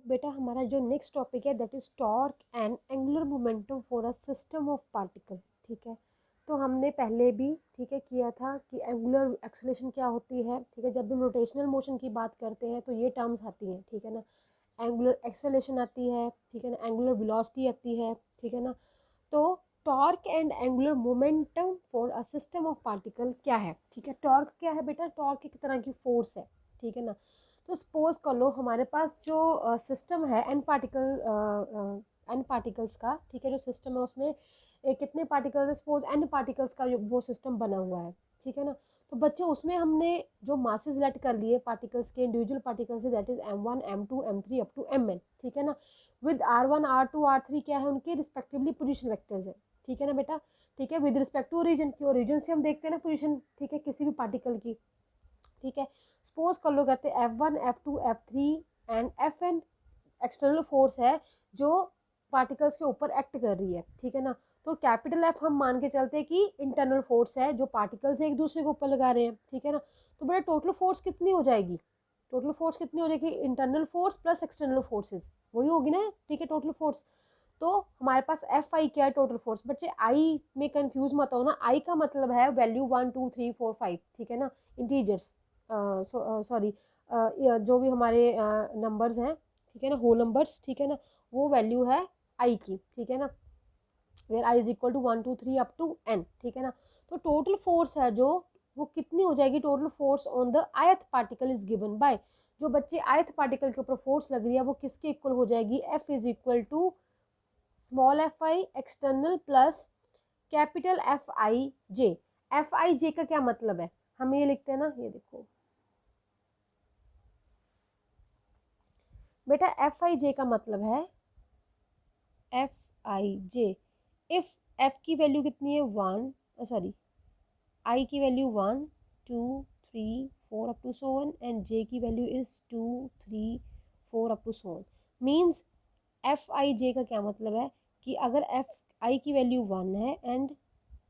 बेटा हमारा जो नेक्स्ट टॉपिक है that is torque and angular momentum for a system of particle. ठीक है, तो हमने पहले भी ठीक है किया था कि एंगुलर एक्सेलरेशन क्या होती है। ठीक है, जब भी हम रोटेशनल मोशन की बात करते हैं तो ये टर्म्स आती हैं। ठीक है ना, एंगुलर एक्सेलरेशन आती है, ठीक है ना, एंगुलर वेलोसिटी आती है। ठीक है ना, तो torque and angular momentum for a system of particle क्या है। ठीक है, टॉर्क क्या है बेटा, टॉर्क एक तरह की फोर्स है। ठीक है ना, तो सपोज कर लो हमारे पास जो सिस्टम है एन पार्टिकल्स का। ठीक है, जो सिस्टम है उसमें कितने पार्टिकल्स, सपोज एन पार्टिकल्स का वो सिस्टम बना हुआ है। ठीक है ना, तो बच्चे उसमें हमने जो मासेस सेलेक्ट कर लिए पार्टिकल्स के, इंडिविजुअल पार्टिकल्स से, that is m1 m2 m3 up to mn। ठीक है ना, विद r1 r2 r3 क्या है, उनके रिस्पेक्टिवली पोजीशन वेक्टर्स है। ठीक है ना बेटा, ठीक है, विद रिस्पेक्ट टू ओरिजिन की, ओरिजिन से हम देखते हैं ना पोजीशन, ठीक है, किसी भी पार्टिकल की। ठीक है, सपोज कर लो कहते हैं F1 F2 F3 and Fn external force है जो पार्टिकल्स के ऊपर एक्ट कर रही है। ठीक है ना, तो कैपिटल एफ हम मान के चलते हैं कि इंटरनल फोर्स है जो पार्टिकल्स एक दूसरे के ऊपर लगा रहे हैं। ठीक है ना, तो बेटा टोटल फोर्स कितनी हो जाएगी, टोटल फोर्स कितनी हो जाएगी, internal force plus external forces वही होगी ना। ठीक है, टोटल फोर्स। तो हमारे पास एफ आई क्या है, टोटल फोर्स। बच्चे आई में कंफ्यूज मत हो ना, आई का मतलब है वैल्यू 1 2 3 4 5। ठीक है ना, इंटीजर्स, सॉरी जो भी हमारे नंबर्स हैं, ठीक है ना, होल नंबर्स। ठीक है ना, वो वैल्यू है आई की। ठीक है ना, where i is equal to 1 2 3 up to n. ठीक है ना, तो टोटल फोर्स है जो वो कितनी हो जाएगी, total force on the ith particle is given bye, जो बच्चे आयथ पार्टिकल के ऊपर फोर्स लग रही है वो किसके इक्वल हो जाएगी, F is equal to small F I external plus capital F I J. F I J का क्या मतलब है, हम ये लिखते हैं ना, ये देखो बेटा, एफ आई जे का मतलब है, F I J, if F की वैल्यू कितनी है 1, सॉरी आई की value 1 2 3 4 up to so one and J की value is 2 3 4 up to so one. Means F I J का क्या मतलब है कि अगर एफ आई की वैल्यू 1 है एंड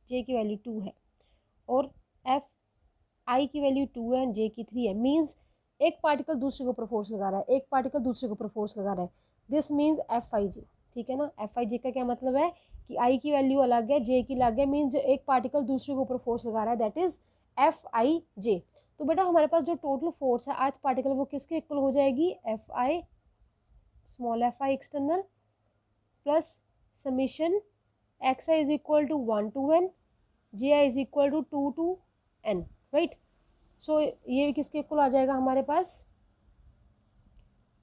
जे की वैल्यू 2 है, और एफ आई की वैल्यू 2 है एंड जे की 3 है, मीन्स एक पार्टिकल दूसरे के ऊपर फोर्स लगा रहा है, एक पार्टिकल दूसरे के ऊपर फोर्स लगा रहा है, this means F I J. ठीक है ना, एफ आई जे का क्या मतलब है कि आई की वैल्यू अलग है, जे की अलग है, मीन्स जो एक पार्टिकल दूसरे के ऊपर फोर्स लगा रहा है दैट इज एफ आई जे। तो बेटा हमारे पास जो टोटल फोर्स है आठ पार्टिकल वो किसके इक्वल हो जाएगी, F I small F I external plus summation X I is equal to 1 to n, J I is equal to 2 to n, right. So ये किसके इक्वल आ जाएगा हमारे पास,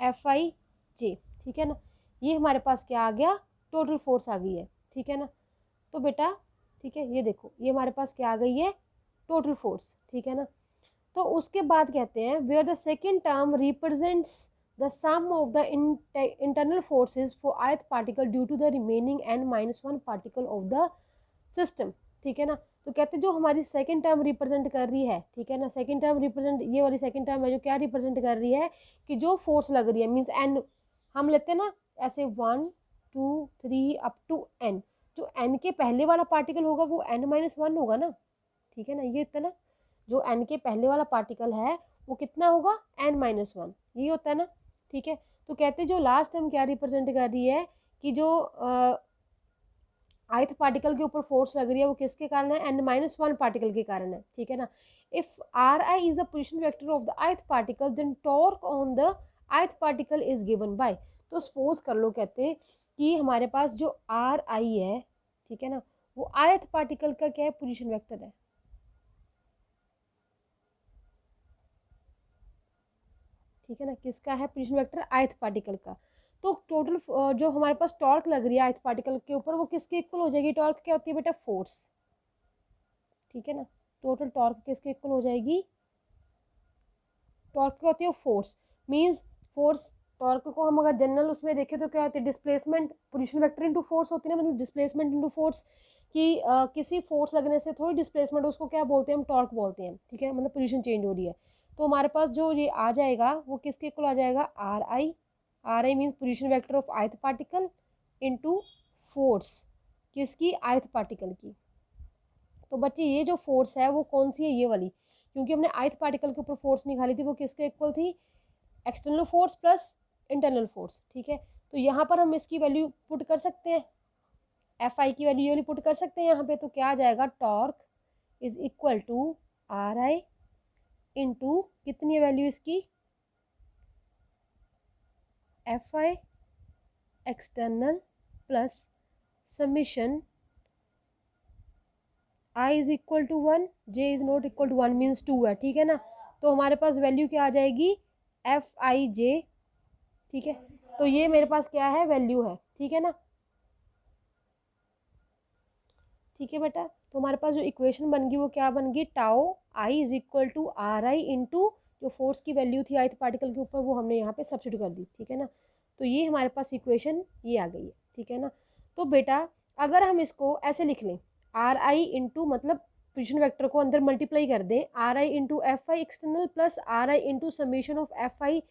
एफ आई जे। ठीक है ना, ये हमारे पास क्या आ गया, टोटल फोर्स आ गई है। ठीक है ना, तो बेटा ठीक है, ये देखो ये हमारे पास क्या आ गई है, टोटल फोर्स। ठीक है ना, तो उसके बाद कहते हैं where the second term represents the sum of the internal forces for ith particle due to the remaining n-1 particle of the system. ठीक है ना, तो कहते हैं जो हमारी सेकेंड टर्म रिप्रेजेंट कर रही है, ठीक है ना, सेकेंड टर्म रिप्रेजेंट, ये वाली सेकेंड टर्म है जो क्या रिप्रेजेंट कर रही है कि जो फोर्स लग रही है, मीन्स एन हम लेते हैं ना ऐसे 1 2 3 अप टू एन, जो एन के पहले वाला पार्टिकल होगा वो n-1 होगा ना। ठीक है ना, ये इतना, जो एन के पहले वाला पार्टिकल है वो कितना होगा, n-1, यही होता है ना। ठीक है, तो कहते हैं जो लास्ट टर्म क्या रिप्रेजेंट कर रही है कि जो ith पार्टिकल के ऊपर फोर्स लग रही है वो किसके कारण है, n-1 पार्टिकल के कारण है। ठीक है ना, if r i is a position vector of the ith particle then torque on the ith particle is given by. तो सपोज कर लो कहते हैं कि हमारे पास जो आर आई है, ठीक है ना, वो ith पार्टिकल का क्या है, पोजिशन वेक्टर है। ठीक है ना, किसका है पोजीशन वेक्टर, ith पार्टिकल का। तो टोटल जो हमारे पास टॉर्क लग रही है ith पार्टिकल के ऊपर वो किसके इक्वल हो जाएगी, टॉर्क क्या होती है बेटा, फोर्स। ठीक है ना, टोटल टॉर्क किसके इक्वल हो जाएगी, टॉर्क क्या होती है, फोर्स। मींस फोर्स, टॉर्क को हम अगर जनरल उसमें देखें तो क्या होती है, displacement position vector into force होती है ना, मतलब डिस्प्लेसमेंट इनटू फोर्स, कि किसी फोर्स लगने से थोड़ी डिस्प्लेसमेंट, उसको क्या बोलते हैं, हम टॉर्क बोलते हैं। ठीक है, मतलब पोजीशन चेंज हो रही है। तो हमारे पास जो ये आ जाएगा वो किसके इक्वल आ जाएगा, are I. Are I means position vector of ith particle into force किसकी, ith पार्टिकल की। तो बच्चे ये जो फोर्स है वो कौन सी है, ये वाली, क्योंकि हमने ith पार्टिकल के ऊपर फोर्स निकाली थी वो किसके इक्वल थी, external force plus internal force, ठीक है। तो यहाँ पर हम इसकी वैल्यू पुट कर सकते हैं, एफ आई की वैल्यू ये वाली पुट कर सकते हैं यहाँ पे। तो क्या आ जाएगा, torque is equal to r I into कितनी वैल्यू इसकी, f I external plus summation I is equal to 1, j is not equal to 1 means 2 है, ठीक है ना। तो हमारे पास वैल्यू क्या आ जाएगी, एफ आई जे, ठीक है। तो ये मेरे पास क्या है, वैल्यू है, ठीक है ना। ठीक है बेटा, तो हमारे पास जो इक्वेशन बन गई वो क्या बन गई, tau i is equal to r I into जो फोर्स की वैल्यू थी ith पार्टिकल के ऊपर वो हमने यहाँ पे सब्सिट्यूट कर दी, ठीक है ना। तो ये हमारे पास इक्वेशन ये आ गई है, ठीक है ना। तो बेटा अगर हम इसको ऐसे लिख लें, आर आई इंटू मतलब पोजिशन वेक्टर को अंदर मल्टीप्लाई कर दें, R I into F I external plus R I into summation of F I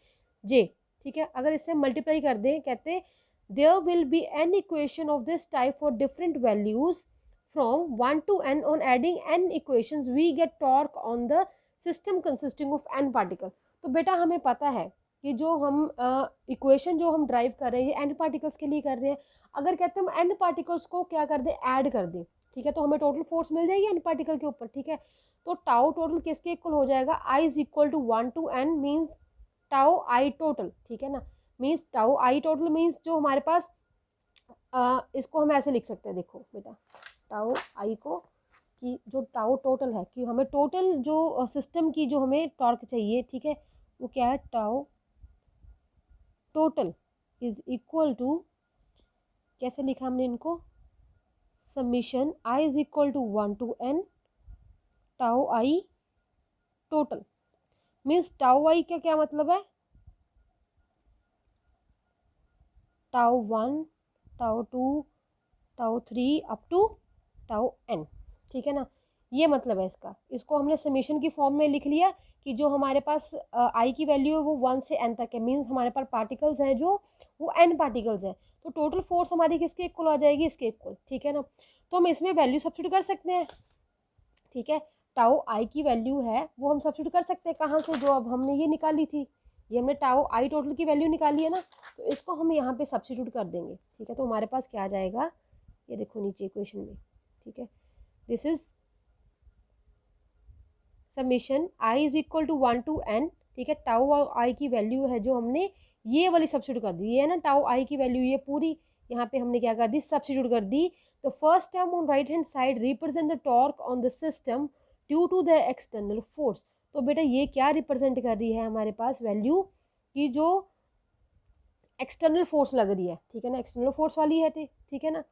J, ठीक है। अगर इससे मल्टीप्लाई कर दें, कहते there will be N equation of this type for different values from 1 to n on adding n equations we get torque on the system consisting of n particle। तो बेटा हमें पता है कि जो हम इक्वेशन जो हम ड्राइव कर रहे हैं n पार्टिकल्स के लिए कर रहे हैं। अगर कहते हैं हम n पार्टिकल्स को क्या कर दें, ऐड कर दें, ठीक है, तो हमें टोटल फोर्स मिल जाएगी n पार्टिकल के ऊपर, ठीक है। तो टाउ टोटल किसके इक्वल हो जाएगा, i is equal to 1 to n means tau I total, ठीक है ना। मीन्स टाउ आई टोटल मीन्स जो हमारे पास इसको हम ऐसे लिख सकते हैं, देखो बेटा टाउ आई को कि जो टाउ टोटल है कि हमें टोटल जो सिस्टम की जो हमें टॉर्क चाहिए, ठीक है, वो क्या है, tau total is equal to, कैसे लिखा हमने इनको, summation I is equal to 1 to n tau I total. Means tau I का क्या मतलब है, tau 1 tau 2 tau 3 up to tau n, ठीक है ना। ये मतलब है इसका, इसको हमने समीशन की फॉर्म में लिख लिया कि जो हमारे पास आई की वैल्यू है वो 1 से n तक है, मीन्स हमारे पास पार्टिकल्स हैं जो वो n पार्टिकल्स हैं। तो टोटल फोर्स हमारी किसके इक्वल आ जाएगी, इसके इक्वल, ठीक है ना। तो हम इसमें वैल्यू सब्सिट्यूट कर सकते हैं, ठीक है। टाउ आई की वैल्यू है वो हम सब्सिट्यूट कर सकते हैं कहाँ से, जो अब हमने ये निकाली थी, ये हमने टाउ आई टोटल की वैल्यू निकाली है ना, तो इसको हम यहाँ पे सब्सिट्यूट कर देंगे, ठीक है। तो हमारे पास क्या आ जाएगा, ये देखो नीचे इक्वेशन में, ठीक है, this is summation I is equal to 1 to n, ठीक है। टाउ आई की वैल्यू है जो हमने ये वाली सब्सिट्यूट कर दी, ये है ना टाउ आई की वैल्यू, ये पूरी यहाँ पे हमने क्या कर दी, सब्सिट्यूट कर दी। The first term on right hand side represent the torque on the system due to the external force. तो बेटा ये क्या रिप्रेजेंट कर रही है हमारे पास वैल्यू की, जो एक्सटर्नल फोर्स लग रही है, ठीक है ना, एक्सटर्नल फोर्स वाली है, ठीक है ना।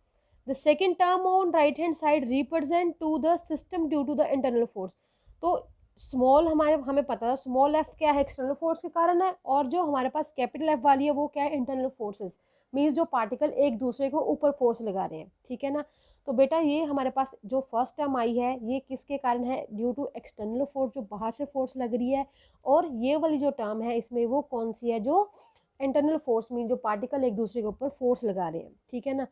The second term on right hand side represent to the system due to the internal force. तो स्मॉल हमें पता है स्मॉल एफ क्या है, एक्सटर्नल फोर्स के कारण है, और जो हमारे पास कैपिटल एफ वाली है वो क्या है, इंटरनल फोर्सेस, मीन्स जो पार्टिकल एक दूसरे को ऊपर फोर्स लगा रहे हैं, ठीक है ना। तो बेटा ये हमारे पास जो फर्स्ट टर्म आई है ये किसके कारण है, ड्यू टू एक्सटर्नल फोर्स, जो बाहर से फोर्स लग रही है। और ये वाली जो टर्म है इसमें वो कौन सी है, जो इंटरनल फोर्स मीन जो पार्टिकल एक दूसरे के ऊपर फोर्स लगा रहे हैं, ठीक है ना।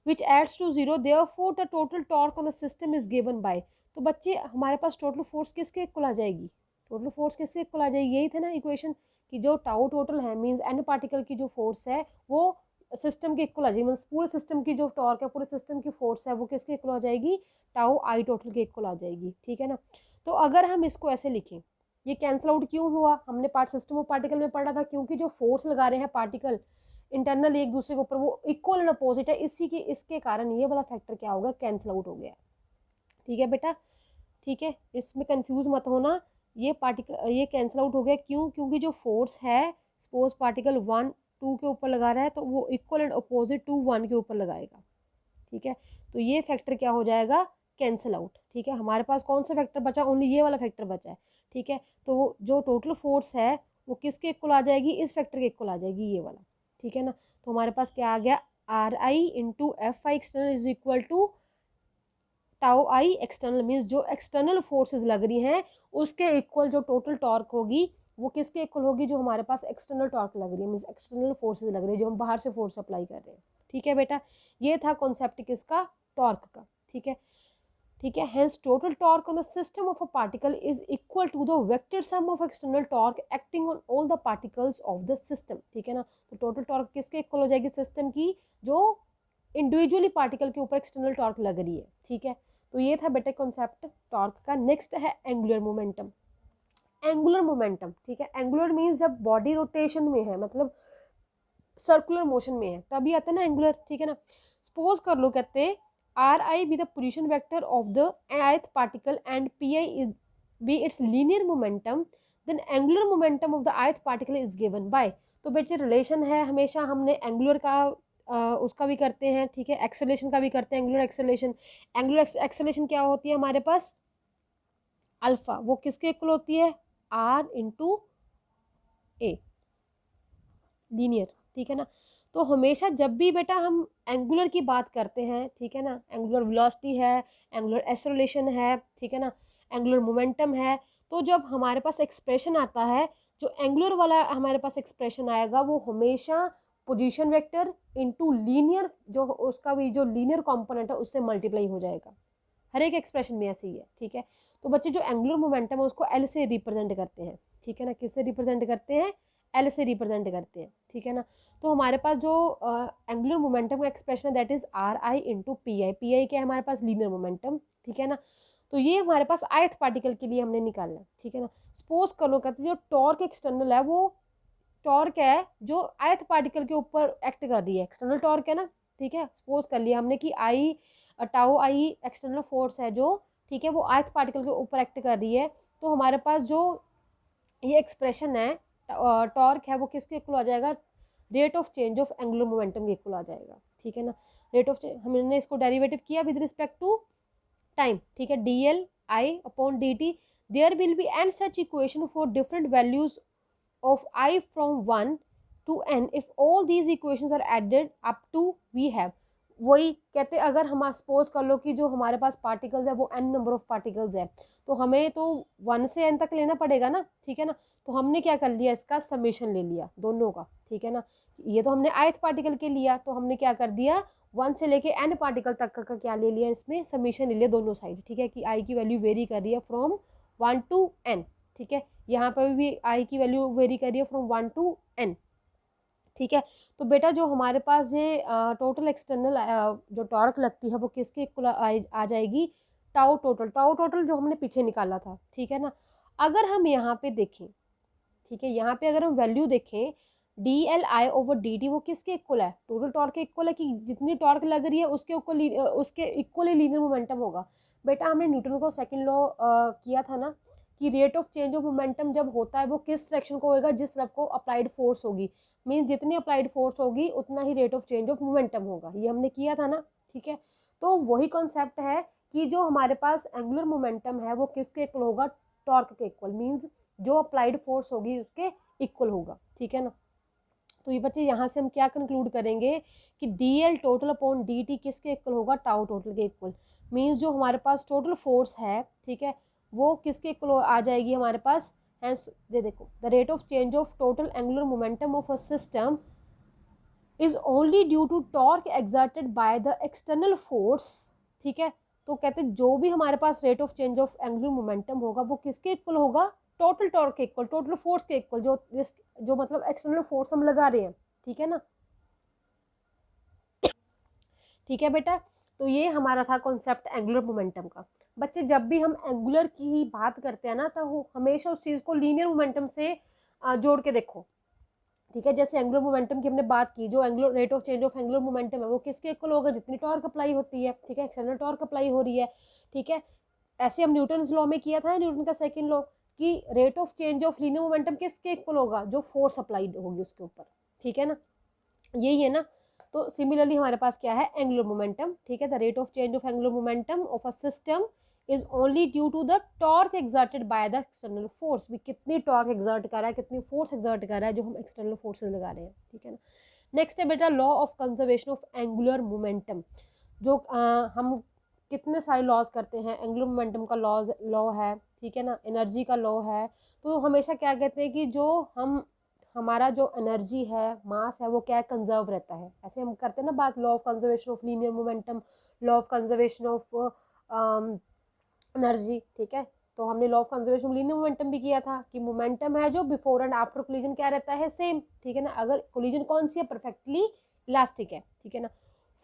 Which adds to zero, therefore the total torque on the system is given by. तो बच्चे हमारे पास टोटल फोर्स किसके इक्वल आ जाएगी, टोटल फोर्स किससे इक्वल आ जाएगी, यही थे ना इक्वेशन कि जो टाउ टोटल है मीन्स एन पार्टिकल की जो फोर्स है वो सिस्टम के इक्वल आ जाएगी, मीन्स पूरे सिस्टम की जो टॉर्क है पूरे सिस्टम की फोर्स है वो किसके इक्वल आ जाएगी, टाउ आई टोटल के इक्वल आ जाएगी, ठीक है ना। तो अगर हम इसको ऐसे लिखें, ये कैंसिल आउट क्यों हुआ, हमने पार्ट सिस्टम ऑफ पार्टिकल में पढ़ा था, क्योंकि जो फोर्स लगा रहे हैं पार्टिकल इंटरनल एक दूसरे के ऊपर वो इक्वल एंड अपोजिट है, इसी के इसके कारण ये वाला फैक्टर क्या होगा, कैंसिल आउट हो गया, ठीक है बेटा, ठीक है। इसमें कंफ्यूज मत होना, ये पार्टिकल ये कैंसिल आउट हो गया क्यों, क्योंकि जो फोर्स है सपोज पार्टिकल 1 2 के ऊपर लगा रहा है तो वो इक्वल एंड अपोजिट टू 1 के ऊपर लगाएगा, ठीक है। तो ये फैक्टर क्या हो जाएगा, कैंसिल आउट, ठीक है। हमारे पास कौन सा फैक्टर बचा, ओनली ये वाला फैक्टर बचा है, ठीक है। तो जो टोटल फोर्स है वो किसके इक्वल आ जाएगी, इस फैक्टर के इक्वल आ जाएगी, ये वाला, ठीक है ना। तो हमारे पास क्या आ गया, r I into F I external is equal to tau i external, means जो एक्सटर्नल फोर्सेज लग रही हैं उसके इक्वल जो टोटल टॉर्क होगी वो किसके इक्वल होगी, जो हमारे पास एक्सटर्नल टॉर्क लग रही है, मीन्स एक्सटर्नल फोर्सेज लग रही है जो हम बाहर से फोर्स अप्लाई कर रहे हैं, ठीक है बेटा। ये था कॉन्सेप्ट किसका, टॉर्क का, ठीक है। ठीक है। Hence total torque on the system of a particle is equal to the vector sum of external torque acting on all the particles of the system, ठीक है ना। तो टोटल टॉर्क किसके इक्वल हो जाएगी, सिस्टम की जो इंडिविजुअली पार्टिकल के ऊपर एक्सटर्नल टॉर्क लग रही है, ठीक है। तो ये था बेटा कॉन्सेप्ट टॉर्क का। नेक्स्ट है एंगुलर मोमेंटम। एंगुलर मोमेंटम, ठीक है, एंगुलर मीन्स जब बॉडी रोटेशन में है, मतलब सर्कुलर मोशन में है, तभी आता है ना एंगुलर, ठीक है ना। सपोज कर लो, कहते r i be the position vector of the ith particle and p i be its linear momentum, then angular momentum of the ith particle is given by. तो बेटे रिलेशन है, हमेशा हमने एंगुलर का उसका भी करते हैं, ठीक है, एक्सेलरेशन का भी करते हैं, एंगुलर एक्सेलरेशन। एंगुलर एक्सेलरेशन क्या होती है हमारे पास, अल्फा, वो किसके इक्वल होती है, आर इंटू ए, लीनियर, ठीक है ना। तो हमेशा जब भी बेटा हम एंगुलर की बात करते हैं, ठीक है ना, एंगुलर वेलोसिटी है, एंगुलर एक्सेलरेशन है, ठीक है ना, एंगुलर मोमेंटम है, तो जब हमारे पास एक्सप्रेशन आता है, जो एंगुलर वाला हमारे पास एक्सप्रेशन आएगा वो हमेशा पोजीशन वेक्टर इनटू लीनियर, जो उसका भी जो लीनियर कंपोनेंट है उससे मल्टीप्लाई हो जाएगा। हर एक एक्सप्रेशन में ऐसे ही है, ठीक है। तो बच्चे जो एंगुलर मोमेंटम है उसको एल से रिप्रेजेंट करते हैं, ठीक है ना, किससे रिप्रेजेंट करते हैं, एल से रिप्रेजेंट करते हैं, ठीक है ना। तो हमारे पास जो एंगुलर मोमेंटम का एक्सप्रेशन है that is are I into P I. P I क्या है हमारे पास, लीनियर मोमेंटम, ठीक है ना। तो ये हमारे पास ith पार्टिकल के लिए हमने निकालना है, ठीक है ना। सपोज कर लो, कहते जो टॉर्क एक्सटर्नल है वो टॉर्क है जो ith पार्टिकल के ऊपर एक्ट कर रही है, एक्सटर्नल टॉर्क है ना, ठीक है। सपोज कर लिया हमने कि आई टाउ आई एक्सटर्नल फोर्स है जो, ठीक है, वो ith पार्टिकल के ऊपर एक्ट कर रही है। तो हमारे पास जो ये एक्सप्रेशन है टॉर्क है वो किसके इक्वल आ जाएगा, rate of change of angular momentum के इक्वल आ जाएगा, ठीक है ना। रेट ऑफ चेंज हमने इसको डेरिवेटिव किया विद रिस्पेक्ट टू टाइम, ठीक है, d l i upon d t, there will be n such equation for different values of I from 1 to n if all these equations are added up to we have। वही कहते अगर हम suppose कर लो कि जो हमारे पास particles है वो n नंबर ऑफ पार्टिकल्स है, तो हमें तो 1 से n तक लेना पड़ेगा ना, ठीक है ना। तो हमने क्या कर लिया, इसका समेशन ले लिया दोनों का, ठीक है ना। ये तो हमने ith पार्टिकल के लिया, तो हमने क्या कर दिया 1 से लेके n पार्टिकल तक का क्या ले लिया, इसमें समेशन ले लिया दोनों साइड, ठीक है, कि i की वैल्यू वेरी कर रही है फ्रॉम 1 टू n, ठीक है। यहाँ पर भी आई की वैल्यू वेरी करिए फ्रॉम 1 टू n, ठीक है। तो बेटा जो हमारे पास ये टोटल एक्सटर्नल जो टॉर्क लगती है वो किसके इक्वल आ जाएगी, टाउ टोटल। टाउ टोटल जो हमने पीछे निकाला था, ठीक है ना। अगर हम यहाँ पे देखें, ठीक है, यहाँ पे अगर हम वैल्यू देखें डी एल आई ओवर डी टी, वो किसके इक्वल है, टोटल टॉर्क के इक्वल है, कि जितनी टॉर्क लग रही है उसके इक्वल ही लीनियर मोमेंटम होगा। बेटा हमने न्यूटन को सेकंड लॉ किया था ना, कि rate of change of momentum जब होता है वो किस डायरेक्शन को होगा, जिस तरफ को अप्लाइड फोर्स होगी, मीन्स जितनी अप्लाइड फोर्स होगी उतना ही rate of change of momentum होगा, ये हमने किया था ना, ठीक है। तो वही कॉन्सेप्ट है कि जो हमारे पास एंगुलर मोमेंटम है वो किसके इक्वल होगा, टॉर्क के इक्वल, मीन्स जो अप्लाइड फोर्स होगी उसके इक्वल होगा, ठीक है ना। तो ये बच्चे यहाँ से हम क्या कंक्लूड करेंगे कि D l total upon d T किसके इक्वल होगा, टाउ टोटल के इक्वल, मीन्स जो हमारे पास टोटल फोर्स है, ठीक है, वो किसके इक्वल आ जाएगी हमारे पास, हैंस दे देखो the rate of change of total angular momentum of a system is only due to torque exerted by the external force, ठीक है। तो कहते हैं जो भी हमारे पास rate of change of angular momentum होगा वो किसके इक्वल होगा, टोटल टॉर्क के इक्वल, टोटल फोर्स के इक्वल, जो मतलब एक्सटर्नल फोर्स हम लगा रहे हैं, ठीक है ना, ठीक है बेटा। तो ये हमारा था कॉन्सेप्ट एंगुलर मोमेंटम का। बच्चे जब भी हम एंगुलर की ही बात करते हैं ना, तो हमेशा उस चीज़ को लीनियर मोमेंटम से जोड़ के देखो, ठीक है। जैसे एंगुलर मोमेंटम की हमने बात की, जो angular rate of change of angular momentum है वो किसके इक्वल होगा, जितनी टॉर्क अप्लाई होती है, ठीक है, एक्सटर्नल टॉर्क अप्लाई हो रही है, ठीक है। ऐसे हम न्यूटन लॉ में किया था, न्यूटन का सेकंड लॉ, कि rate of change of linear momentum किसके इक्वल होगा, जो फोर्स अप्लाइड होगी उसके ऊपर, ठीक है ना, यही है ना। तो सिमिलरली हमारे पास क्या है, एंगुलर मोमेंटम, ठीक है, the rate of change of angular momentum of a system is only due to the torque exerted by the external force, भी कितनी टॉर्क एक्सर्ट कर रहा है, कितनी फोर्स एक्सर्ट कर रहा है जो हम एक्सटर्नल फोर्सेज लगा रहे हैं, ठीक है ना। नेक्स्ट है बेटा law of conservation of angular momentum. जो हम कितने सारे लॉज करते हैं, एंगुलर मोमेंटम का लॉ है, ठीक है ना, एनर्जी का लॉ है। तो हमेशा क्या कहते हैं कि जो हमारा जो एनर्जी है, मास है, वो क्या कंजर्व रहता है, ऐसे हम करते हैं ना बात, law of conservation of linear momentum, law of conservation of energy, ठीक है। तो हमने law of conservation of linear momentum भी किया था कि मोमेंटम है जो बिफोर एंड आफ्टर कोलिजन क्या रहता है, सेम, ठीक है ना। अगर कोलिजन कौन सी है, परफेक्टली इलास्टिक है, ठीक है ना।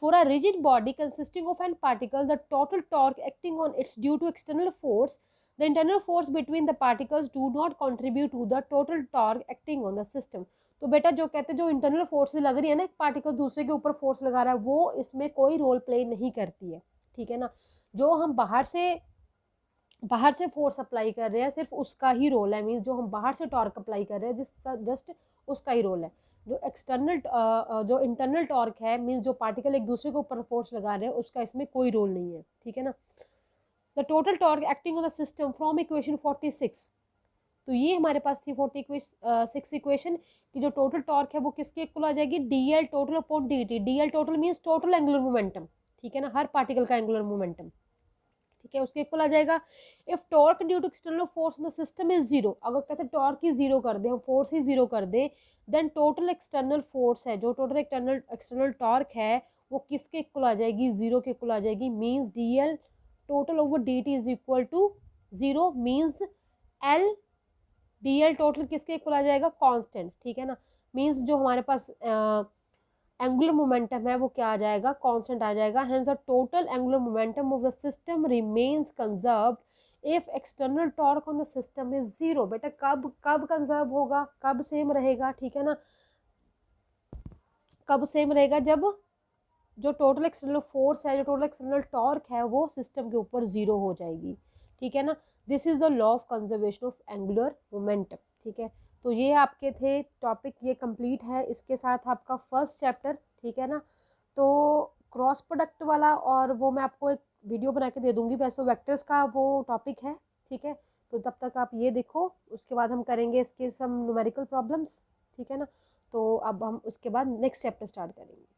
For a rigid body consisting of n particle the total torque acting on its due to external force, the internal force between the particles do not contribute to the total torque acting on the system. तो बेटा जो कहते हैं जो internal force लग रही है ना, एक पार्टिकल दूसरे के ऊपर फोर्स लगा रहा है, वो इसमें कोई रोल प्ले नहीं करती है, ठीक है ना। जो हम बाहर से फोर्स अप्लाई कर रहे हैं सिर्फ उसका ही रोल है, मीन जो हम बाहर से टॉर्क अप्लाई कर रहे हैं जिस जस्ट उसका ही रोल है। जो एक्सटर्नल जो इंटरनल टॉर्क है, मीन जो पार्टिकल एक दूसरे के ऊपर फोर्स लगा रहे हैं, उसका इसमें कोई रोल नहीं है, ठीक है ना। The total torque acting on the system from equation 46, तो ये हमारे पास थी 46 इक्वेशन की जो टोटल टॉर्क है वो किसके इक्वल आ जाएगी, d l total upon d t. D l total means total angular momentum, ठीक है ना, हर पार्टिकल का एंगुलर मोमेंटम, ठीक है, उसके इक्वल आ जाएगा। If torque due to external force in the system is zero, अगर कहते हैं टॉर्क ही जीरो कर दे, हम फोर्स ही जीरो कर दे, देन टोटल एक्सटर्नल फोर्स है, जो टोटल एक्सटर्नल टॉर्क है वो किसके इक्वल आ जाएगी, जीरो के इक्वल आ जाएगी। Means d l total over d t is equal to zero, means l d l total किसके इक्वल आ जाएगा, कांस्टेंट, ठीक है ना। मीन्स जो हमारे पास एंगुलर मोमेंटम है वो क्या आ जाएगा, कांस्टेंट आ जाएगा। Hence a total angular momentum of the system remains conserved if external torque on the system is zero. बेटा कब कब कंजर्व होगा, कब सेम रहेगा, ठीक है ना, कब सेम रहेगा, जब जो टोटल एक्सटर्नल फोर्स है, जो टोटल एक्सटर्नल टॉर्क है वो सिस्टम के ऊपर जीरो हो जाएगी, ठीक है ना। This is the law of conservation of angular momentum, ठीक है। तो ये आपके थे टॉपिक, ये कंप्लीट है, इसके साथ आपका फर्स्ट चैप्टर, ठीक है ना। तो क्रॉस प्रोडक्ट वाला और वो मैं आपको एक वीडियो बना के दे दूंगी, वैसे वेक्टर्स का वो टॉपिक है, ठीक है। तो तब तक आप ये देखो, उसके बाद हम करेंगे इसके सम न्यूमेरिकल प्रॉब्लम्स, ठीक है ना। तो अब हम उसके बाद नेक्स्ट चैप्टर स्टार्ट करेंगे।